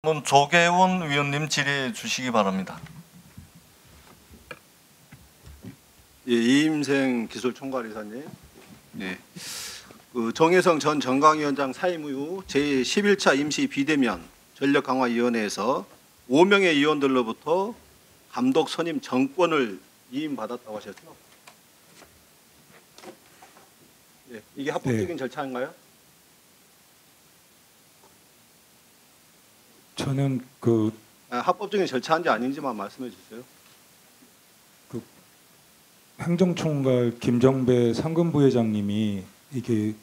조계훈 위원님 질의해 주시기 바랍니다. 예, 이임생 기술총괄이사님. 네. 정혜성 전 정강위원장 사임 이후 제11차 임시 비대면 전력강화위원회에서 5명의 위원들로부터 감독 선임 정권을 위임받았다고 하셨죠? 네, 이게 합법적인 절차인가요? 저는 합법적인 절차인지 아닌지만 말씀해 주세요. 행정총괄 김정배 상근부회장님이 이게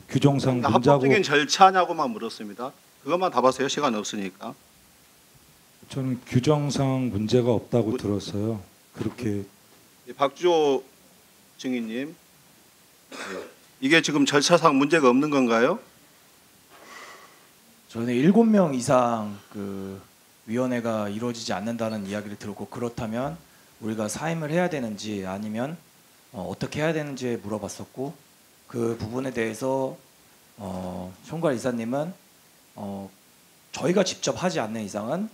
규정상 문자고 합법적인 절차냐고만 물었습니다. 그것만 답하세요. 시간 없으니까. 저는 규정상 문제가 없다고 들었어요. 그렇게 박주호 증인님, 이게 지금 절차상 문제가 없는 건가요? 저는 7명 이상 위원회가 이루어지지 않는다는 이야기를 들었고, 그렇다면 우리가 사임을 해야 되는지 아니면 어떻게 해야 되는지 물어봤었고, 그 부분에 대해서 총괄 이사님은 저희가 직접 하지 않는 이상은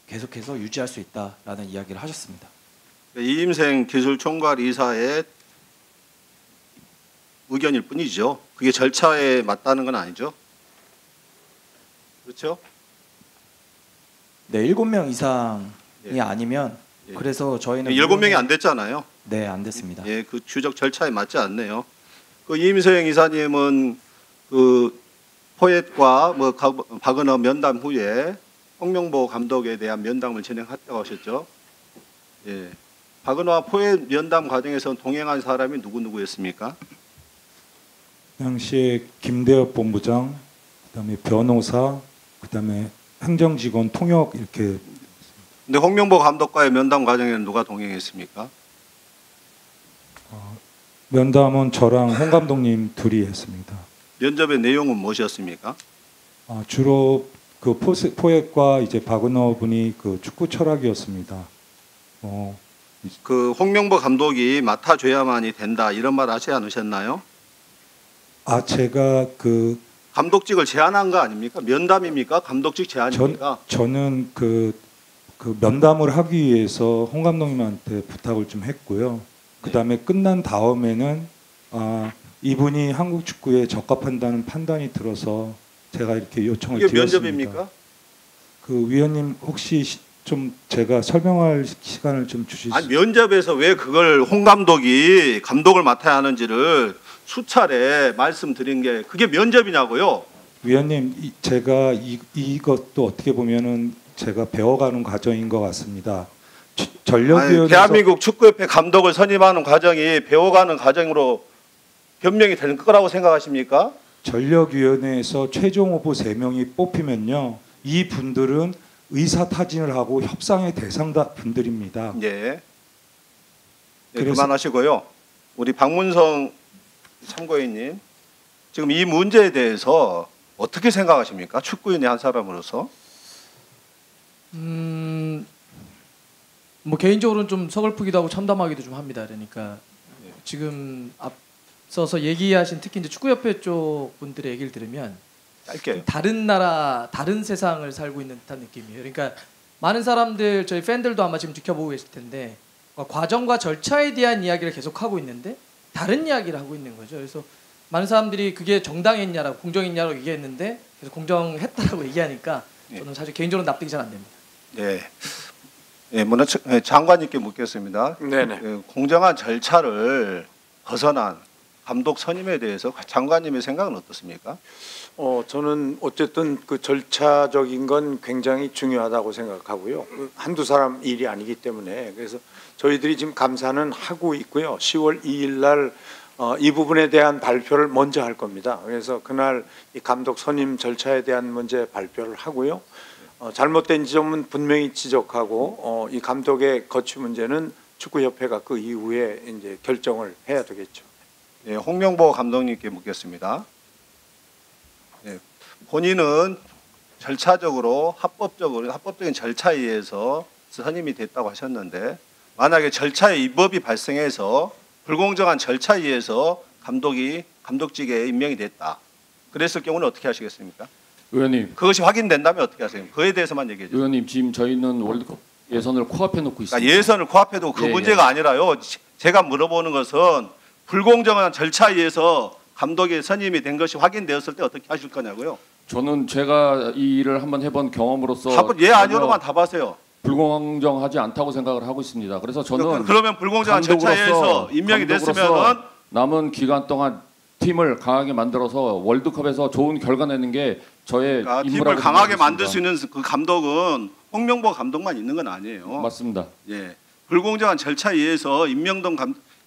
계속해서 유지할 수 있다라는 이야기를 하셨습니다. 이임생 기술총괄 이사의 의견일 뿐이죠. 그게 절차에 맞다는 건 아니죠. 그렇죠? 네, 7명 이상이 아니면 그래서 저희는 7명이 안 됐잖아요. 네, 안 됐습니다. 예, 그 규정 절차에 맞지 않네요. 이임생 이사님은 포엣과 박은호 면담 후에 홍명보 감독에 대한 면담을 진행했다고 하셨죠. 예, 박은호와 포엣 면담 과정에서 동행한 사람이 누구였습니까? 당시에 김대엽 본부장, 그다음에 변호사, 그다음에 행정직원, 통역 이렇게. 근데 홍명보 감독과의 면담 과정에는 누가 동행했습니까? 면담은 저랑 홍 감독님 둘이 했습니다. 면접의 내용은 무엇이었습니까? 주로 포획과 이제 박은호 분이 축구 철학이었습니다. 홍명보 감독이 맡아줘야만이 된다 이런 말 하지 않으셨나요? 제가 감독직을 제안한 거 아닙니까? 면담입니까? 감독직 제안입니까? 저는 면담을 하기 위해서 홍 감독님한테 부탁을 좀 했고요. 그다음에 끝난 다음에는 이분이 한국 축구에 적합한다는 판단이 들어서 제가 이렇게 요청을 이게 드렸습니다. 면접입니까? 위원님 혹시 좀 제가 설명할 시간을 좀 주실 수? 면접에서 왜 그걸 홍 감독이 감독을 맡아야 하는지를 수차례 말씀드린 게 그게 면접이냐고요? 위원님, 제가 이것도 어떻게 보면은 제가 배워가는 과정인 것 같습니다. 전력위원회에서 대한민국 축구협회 감독을 선임하는 과정이 배워가는 과정으로 변명이 될 거라고 생각하십니까? 전력위원회에서 최종 후보 3명이 뽑히면요, 이 분들은 의사 타진을 하고 협상의 대상 분들입니다. 예. 그만하시고요. 우리 박문성 참고인님, 지금 이 문제에 대해서 어떻게 생각하십니까? 축구인의 한 사람으로서. 개인적으로는 좀 서글프기도 하고 참담하기도 좀 합니다. 그러니까 지금 앞서서 얘기하신 특히 이제 축구협회 쪽 분들의 얘기를 들으면 짧게요. 다른 나라, 다른 세상을 살고 있는 듯한 느낌이에요. 그러니까 많은 사람들, 저희 팬들도 아마 지금 지켜보고 계실 텐데 과정과 절차에 대한 이야기를 계속 하고 있는데 다른 이야기를 하고 있는 거죠. 그래서 많은 사람들이 그게 정당했냐라고, 공정했냐라고 얘기했는데 계속 공정했다라고 얘기하니까 저는 사실 개인적으로 납득이 잘 안 됩니다. 네. 장관님께 묻겠습니다. 네네. 공정한 절차를 벗어난 감독 선임에 대해서 장관님의 생각은 어떻습니까? 저는 어쨌든 절차적인 건 굉장히 중요하다고 생각하고요. 한두 사람 일이 아니기 때문에, 그래서 저희들이 지금 감사는 하고 있고요. 10월 2일 날 이 부분에 대한 발표를 먼저 할 겁니다. 그래서 그날 이 감독 선임 절차에 대한 문제 발표를 하고요. 잘못된 지점은 분명히 지적하고 이 감독의 거취 문제는 축구협회가 그 이후에 이제 결정을 해야 되겠죠. 네, 홍명보 감독님께 묻겠습니다. 네, 본인은 절차적으로 합법적인 절차에 의해서 선임이 됐다고 하셨는데, 만약에 절차의 위법이 발생해서 불공정한 절차에 의해서 감독직에 임명이 됐다. 그랬을 경우는 어떻게 하시겠습니까? 의원님, 그것이 확인된다면 어떻게 하세요? 그에 대해서만 얘기해 주세요. 의원님 지금 저희는 월드컵 예선을 코앞에 놓고 있습니다. 그러니까 예선을 코앞에 두고 그 예, 문제가 아니라요. 제가 물어보는 것은 불공정한 절차에 의해서 감독의 선임이 된 것이 확인되었을 때 어떻게 하실 거냐고요. 저는 제가 이 일을 한번 해본 경험으로서 답은 예 아니로만 답하세요. 불공정하지 않다고 생각을 하고 있습니다. 그래서 저는 그러면 불공정한 절차에 의해서 임명이 됐으면은 남은 기간 동안 팀을 강하게 만들어서 월드컵에서 좋은 결과 내는 게 저의 그러니까 팀을 임무라고 강하게 생각하고 만들 수 있습니다. 있는 그 감독은 홍명보 감독만 있는 건 아니에요. 맞습니다. 예, 불공정한 절차에 의해서 임명된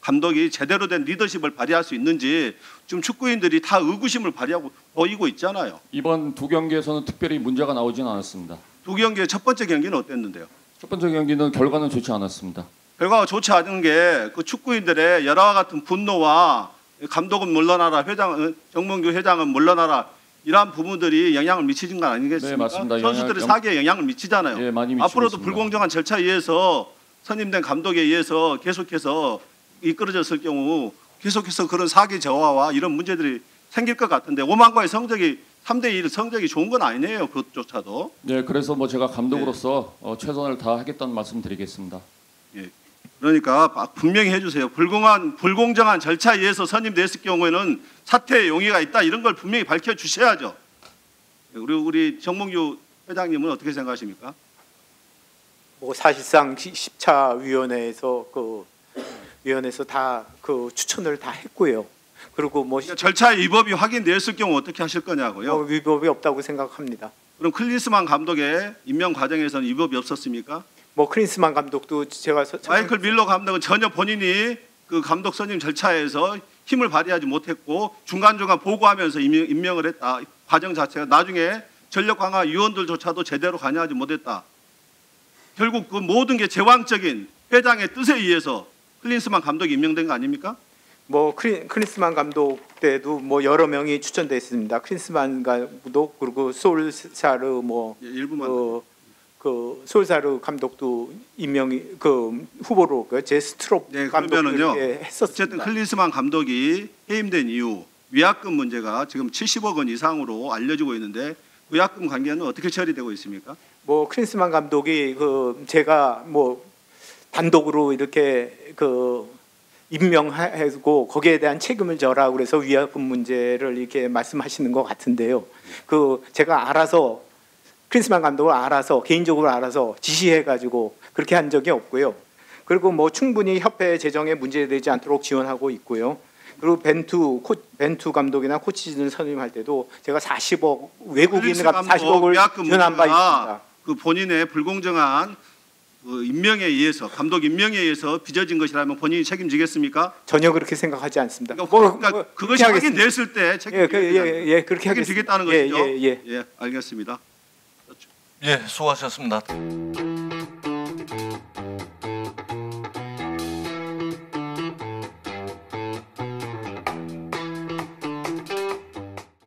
감독이 제대로 된 리더십을 발휘할 수 있는지 지금 축구인들이 다 의구심을 발휘하고 보이고 있잖아요. 이번 두 경기에서는 특별히 문제가 나오지는 않았습니다. 두 경기의 첫 번째 경기는 어땠는데요? 첫 번째 경기는 결과는 좋지 않았습니다. 결과가 좋지 않은 게 그 축구인들의 여러와 같은 분노와 감독은 물러나라, 정몽규 회장은 물러나라 이러한 부분들이 영향을 미치는 건 아니겠습니까? 네, 맞습니다. 선수들의 사기에 영향을 미치잖아요. 예, 많이 미치고 앞으로도 있습니다. 불공정한 절차에 의해서 선임된 감독에 의해서 계속해서 이끌어졌을 경우 계속해서 그런 사기 저하와 이런 문제들이 생길 것 같은데 오만과의 성적이 3대1 성적이 좋은 건 아니네요. 그것조차도. 네, 그래서 뭐 제가 감독으로서 최선을 다하겠다는 말씀드리겠습니다. 그러니까 분명히 해주세요. 불공정한 절차에 의해서 선임됐을 경우에는 사퇴의 용의가 있다 이런 걸 분명히 밝혀주셔야죠. 우리 정몽규 회장님은 어떻게 생각하십니까? 뭐 사실상 10차 위원회에서 다 그 추천을 다 했고요. 그리고 뭐 그러니까 절차의 위법이 확인됐을 경우 어떻게 하실 거냐고요? 위법이 없다고 생각합니다. 그럼 클린스만 감독의 임명 과정에서는 위법이 없었습니까? 뭐 크린스만 감독도 제가 마이클 밀러 감독은 전혀 본인이 그 감독 선임 절차에서 힘을 발휘하지 못했고 중간중간 보고하면서 임명을 했다. 과정 자체가 나중에 전력 강화 위원들조차도 제대로 관여하지 못했다. 결국 그 모든 게 제왕적인 회장의 뜻에 의해서 클린스만 감독이 임명된 거 아닙니까? 뭐 크린스만 감독 때도 뭐 여러 명이 추천됐습니다. 크린스만 감독 그리고 솔사르 뭐 일부만 그 솔사르 감독도 임명이 그 후보로 그 제스트롭 감독도 그러면은요. 이렇게 했었습니다. 어쨌든 클린스만 감독이 해임된 이후 위약금 문제가 지금 70억 원 이상으로 알려지고 있는데 위약금 관계는 어떻게 처리되고 있습니까? 뭐 크린스만 감독이 그 제가 뭐 단독으로 이렇게 그 임명하고 거기에 대한 책임을 져라 그래서 위약금 문제를 이렇게 말씀하시는 것 같은데요. 그 제가 알아서 크린스만 감독을 알아서 개인적으로 알아서 지시해가지고 그렇게 한 적이 없고요. 그리고 뭐 충분히 협회 재정에 문제되지 않도록 지원하고 있고요. 그리고 벤투 감독이나 코치진을 선임할 때도 제가 40억 외국인 40억을 지원한 바 있습니다. 그 본인의 불공정한 그 임명에 의해서 감독 임명에 의해서 빚어진 것이라면 본인이 책임지겠습니까? 전혀 그렇게 생각하지 않습니다. 그러니까 그것이 확인됐을 때 그렇게 하겠습니다. 책임지겠다는 것이죠. 예. 예, 알겠습니다. 예, 수고하셨습니다.